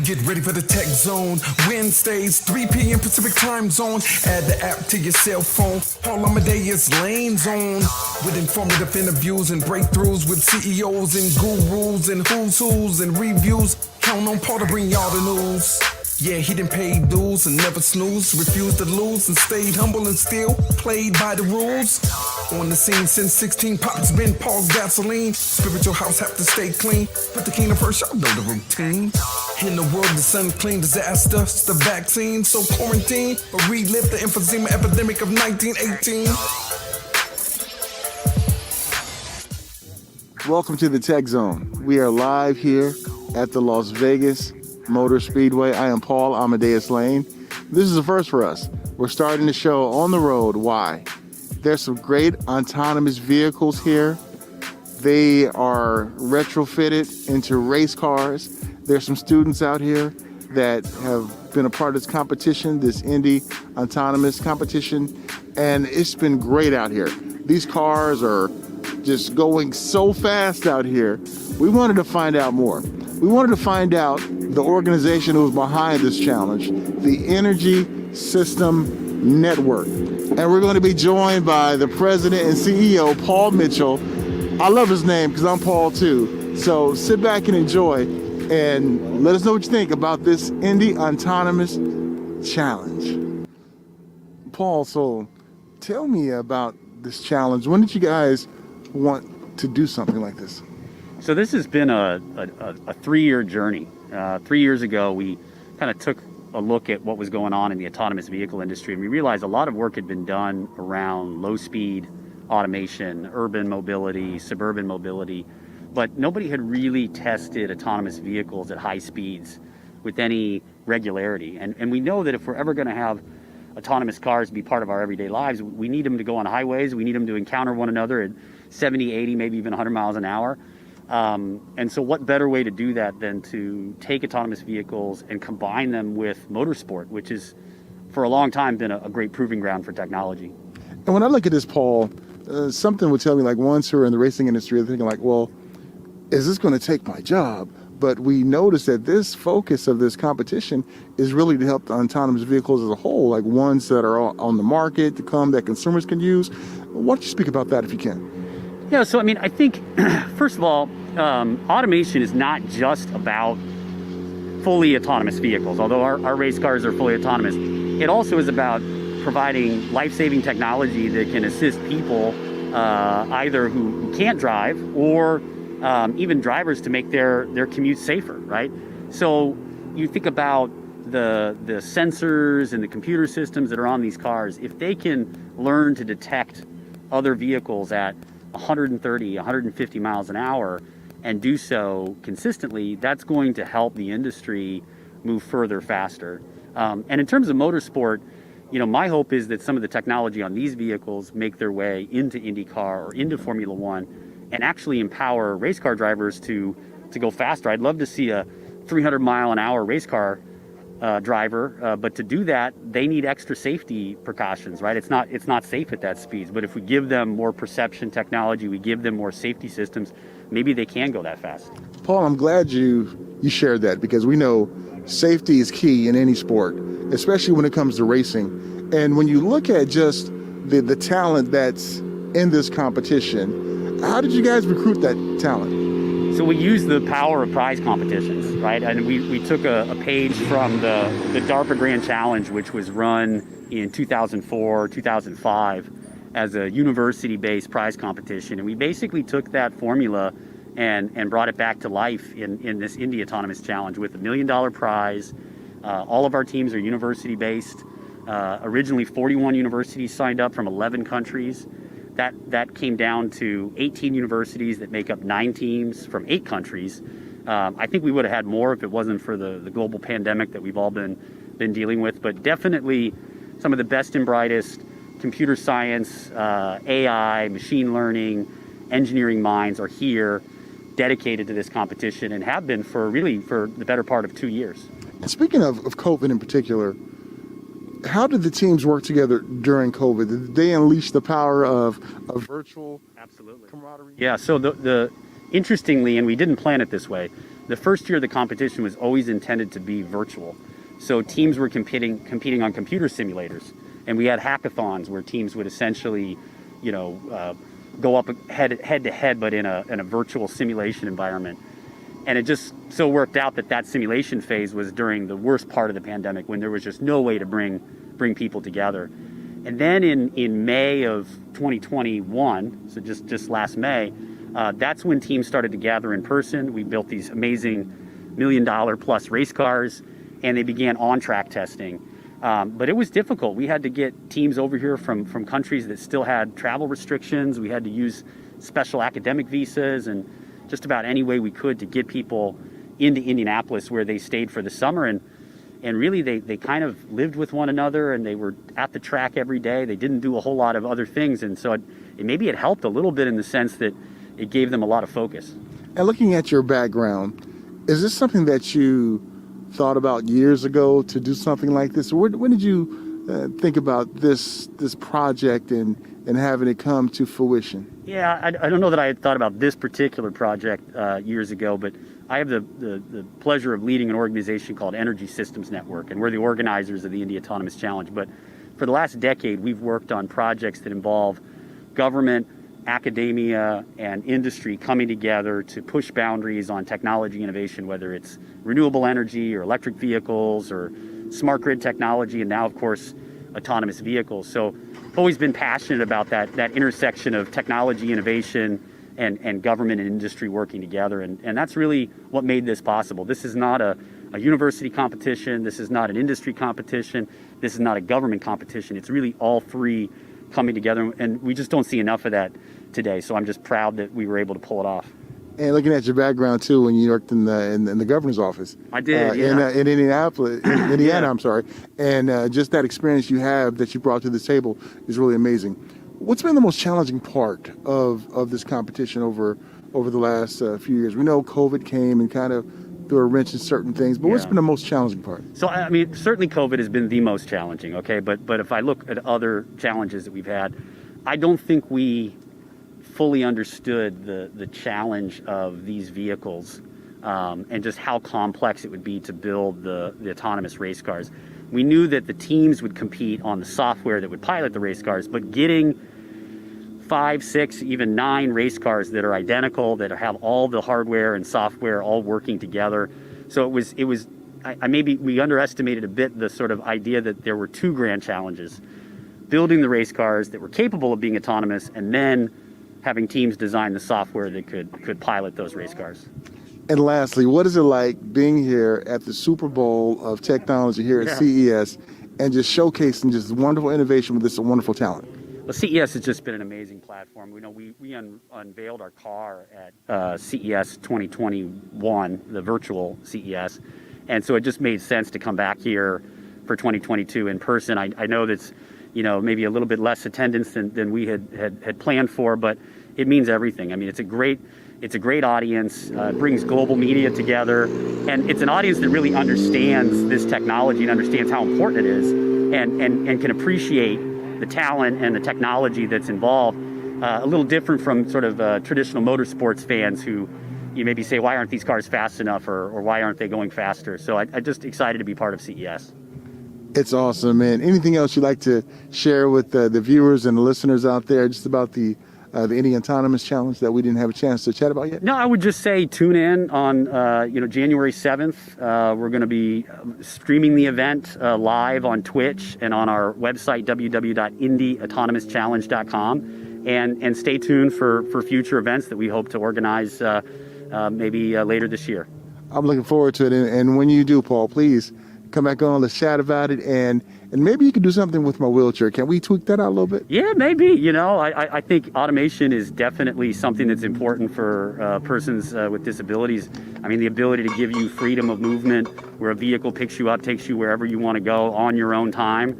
Get ready for the Tech Zone. Wednesdays, 3 p.m. Pacific Time Zone. Add the app to your cell phone. Paul Amadeus Lane Zone. With informative interviews and breakthroughs with CEOs and gurus and who's and reviews. Count on Paul to bring y'all the news. Yeah, he done paid dues and never snooze, refused to lose and stayed humble and still played by the rules. On the scene since 16, Pop's been Paul's gasoline. Spiritual house have to stay clean. Put the kingdom first, y'all know the routine. In the world, the unclean disaster, it's the vaccine, so quarantine. But relive the emphysema epidemic of 1918. Welcome to the Tech Zone. We are live here at the Las Vegas Motor Speedway. I am Paul Amadeus Lane. This is a first for us. We're starting the show on the road. Why? There's some great autonomous vehicles here. They are retrofitted into race cars. There's some students out here that have been a part of this competition, this Indy Autonomous competition, and it's been great out here. These cars are just going so fast out here. We wanted to find out more. We wanted to find out the organization who was behind this challenge, the Energy System Network. And we're going to be joined by the president and CEO, Paul Mitchell. I love his name because I'm Paul too. So sit back and enjoy and let us know what you think about this Indy Autonomous Challenge. Paul, so tell me about this challenge. When did you guys want to do something like this? So this has been a 3-year journey. 3 years ago, we kind of took a look at what was going on in the autonomous vehicle industry, and we realized a lot of work had been done around low-speed automation, urban mobility, suburban mobility, but nobody had really tested autonomous vehicles at high speeds with any regularity. And we know that if we're ever going to have autonomous cars be part of our everyday lives, we need them to go on highways, we need them to encounter one another at 70, 80, maybe even 100 miles an hour. And so what better way to do that than to take autonomous vehicles and combine them with motorsport, which is for a long time been a great proving ground for technology. And when I look at this, Paul, something would tell me, like, ones who are in the racing industry are thinking like, well, is this going to take my job? But we notice that this focus of this competition is really to help the autonomous vehicles as a whole, like ones that are on the market to come that consumers can use. Why don't you speak about that if you can? Yeah, so I mean, I think, first of all, automation is not just about fully autonomous vehicles, although our race cars are fully autonomous. It also is about providing life-saving technology that can assist people, either who can't drive or even drivers to make their commute safer, right? So you think about the sensors and the computer systems that are on these cars. If they can learn to detect other vehicles at 130, 150 miles an hour and do so consistently, that's going to help the industry move further faster. And in terms of motorsport, you know, my hope is that some of the technology on these vehicles make their way into IndyCar or into Formula One and actually empower race car drivers to go faster. I'd love to see a 300 mile an hour race car driver, but to do that, they need extra safety precautions, right? It's not safe at that speed. But if we give them more perception technology, we give them more safety systems, maybe they can go that fast. Paul, I'm glad you shared that, because we know safety is key in any sport, especially when it comes to racing. And when you look at just the talent that's in this competition, how did you guys recruit that talent? So we use the power of prize competitions, right? And we took a page from the DARPA Grand Challenge, which was run in 2004, 2005 as a university-based prize competition. And we basically took that formula and brought it back to life in this Indy Autonomous Challenge with $1 million prize. All of our teams are university-based. Originally, 41 universities signed up from 11 countries. That came down to 18 universities that make up 9 teams from 8 countries. I think we would have had more if it wasn't for the global pandemic that we've all been dealing with. But definitely some of the best and brightest computer science, AI, machine learning, engineering minds are here, dedicated to this competition, and have been for the better part of 2 years. Speaking of COVID in particular, how did the teams work together during COVID? Did they unleash the power of virtual Absolutely. camaraderie? Yeah, so interestingly, and we didn't plan it this way, the first year of the competition was always intended to be virtual. So teams were competing on computer simulators, and we had hackathons where teams would essentially, go up head to head, but in a virtual simulation environment. And it just so worked out that simulation phase was during the worst part of the pandemic, when there was just no way to bring people together. And then in May of 2021, so just last May, that's when teams started to gather in person. We built these amazing $1 million plus race cars, and they began on-track testing. But it was difficult. We had to get teams over here from countries that still had travel restrictions. We had to use special academic visas and just about any way we could to get people into Indianapolis, where they stayed for the summer. And really, they kind of lived with one another, and they were at the track every day. They didn't do a whole lot of other things. And so maybe it helped a little bit in the sense that it gave them a lot of focus. And looking at your background, is this something that you thought about years ago to do something like this? Or when did you think about this project and having it come to fruition? Yeah, I don't know that I had thought about this particular project years ago, but I have the pleasure of leading an organization called Energy Systems Network, and we're the organizers of the Indy Autonomous Challenge. But for the last decade, we've worked on projects that involve government, academia, and industry coming together to push boundaries on technology innovation, whether it's renewable energy or electric vehicles or smart grid technology, and now, of course, autonomous vehicles. So I've always been passionate about that intersection of technology innovation and government and industry working together. And that's really what made this possible. This is not a university competition. This is not an industry competition. This is not a government competition. It's really all three coming together, and we just don't see enough of that today. So I'm just proud that we were able to pull it off. And looking at your background too, when you worked in the governor's office, I did, yeah. in Indianapolis, Indiana, Yeah. I'm sorry, and just that experience you have that you brought to the table is really amazing. What's been the most challenging part of this competition over the last few years? We know COVID came and kind of threw a wrench in certain things, but what's been the most challenging part? So, I mean, certainly COVID has been the most challenging, okay? But if I look at other challenges that we've had, I don't think we fully understood the challenge of these vehicles and just how complex it would be to build the autonomous race cars. We knew that the teams would compete on the software that would pilot the race cars, but getting 5, 6, even 9 race cars that are identical, that have all the hardware and software all working together. So it was maybe we underestimated a bit the sort of idea that there were 2 grand challenges: building the race cars that were capable of being autonomous, and then having teams design the software that could pilot those race cars. And lastly, what is it like being here at the Super Bowl of technology here at CES and just showcasing just wonderful innovation with this wonderful talent? Well, CES has just been an amazing platform. We unveiled our car at CES 2021, the virtual CES, and so it just made sense to come back here for 2022 in person. I know that's maybe a little bit less attendance than we had planned for, but it means everything. I mean, it's a great audience. It brings global media together, and it's an audience that really understands this technology and understands how important it is, and can appreciate the talent and the technology that's involved. A little different from sort of traditional motorsports fans who you maybe say, why aren't these cars fast enough, or why aren't they going faster? So I'm just excited to be part of CES. It's awesome, man. Anything else you'd like to share with the viewers and the listeners out there just about the Indy Autonomous Challenge that we didn't have a chance to chat about yet? No, I would just say tune in on January 7th. We're going to be streaming the event live on Twitch and on our website, www.indyautonomouschallenge.com, and stay tuned for future events that we hope to organize maybe later this year. I'm looking forward to it, and when you do, Paul, please come back on, let's chat about it, and maybe you could do something with my wheelchair. Can we tweak that out a little bit? Yeah, maybe. I think automation is definitely something that's important for persons with disabilities. I mean, the ability to give you freedom of movement, where a vehicle picks you up, takes you wherever you want to go on your own time.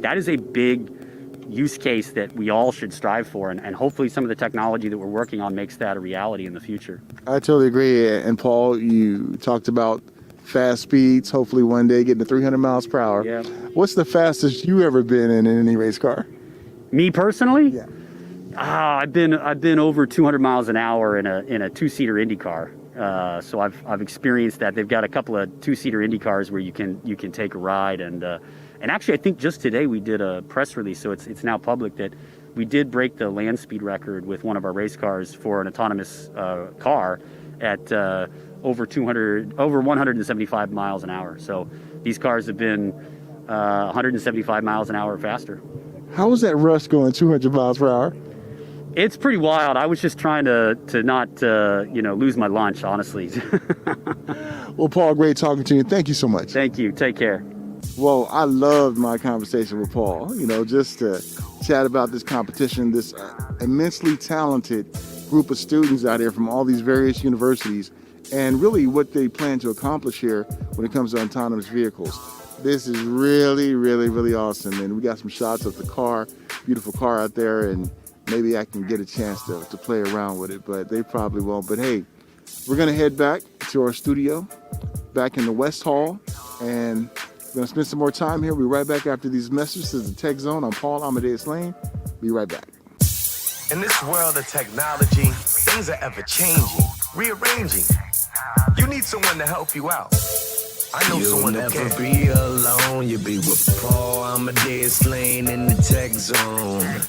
That is a big use case that we all should strive for, and hopefully some of the technology that we're working on makes that a reality in the future. I totally agree. And Paul, you talked about fast speeds, hopefully one day getting to 300 miles per hour. Yeah. What's the fastest you ever been in any race car? Me personally? Yeah. I've been over 200 miles an hour in a two-seater Indy car. So I've experienced that. They've got a couple of two-seater Indy cars where you can take a ride, and actually I think just today we did a press release, so it's now public, that we did break the land speed record with one of our race cars for an autonomous car at over 175 miles an hour. So these cars have been 175 miles an hour faster. How was that rush going 200 miles per hour? It's pretty wild. I was just trying to not lose my lunch, honestly. Well, Paul, great talking to you. Thank you so much. Thank you. Take care. Well, I loved my conversation with Paul, just to chat about this competition, this immensely talented group of students out here from all these various universities, and really what they plan to accomplish here when it comes to autonomous vehicles. This is really, really, really awesome. And we got some shots of the car, beautiful car out there, and maybe I can get a chance to play around with it, but they probably won't. But hey, we're gonna head back to our studio, back in the West Hall, and we're gonna spend some more time here. We'll be right back after these messages to the Tech Zone. I'm Paul Amadeus Lane. Be right back. In this world of technology, things are ever changing, rearranging. You need someone to help you out. I know someone who can. You'll never be alone. You'll be with Paul Amadeus Lane in the Tech Zone.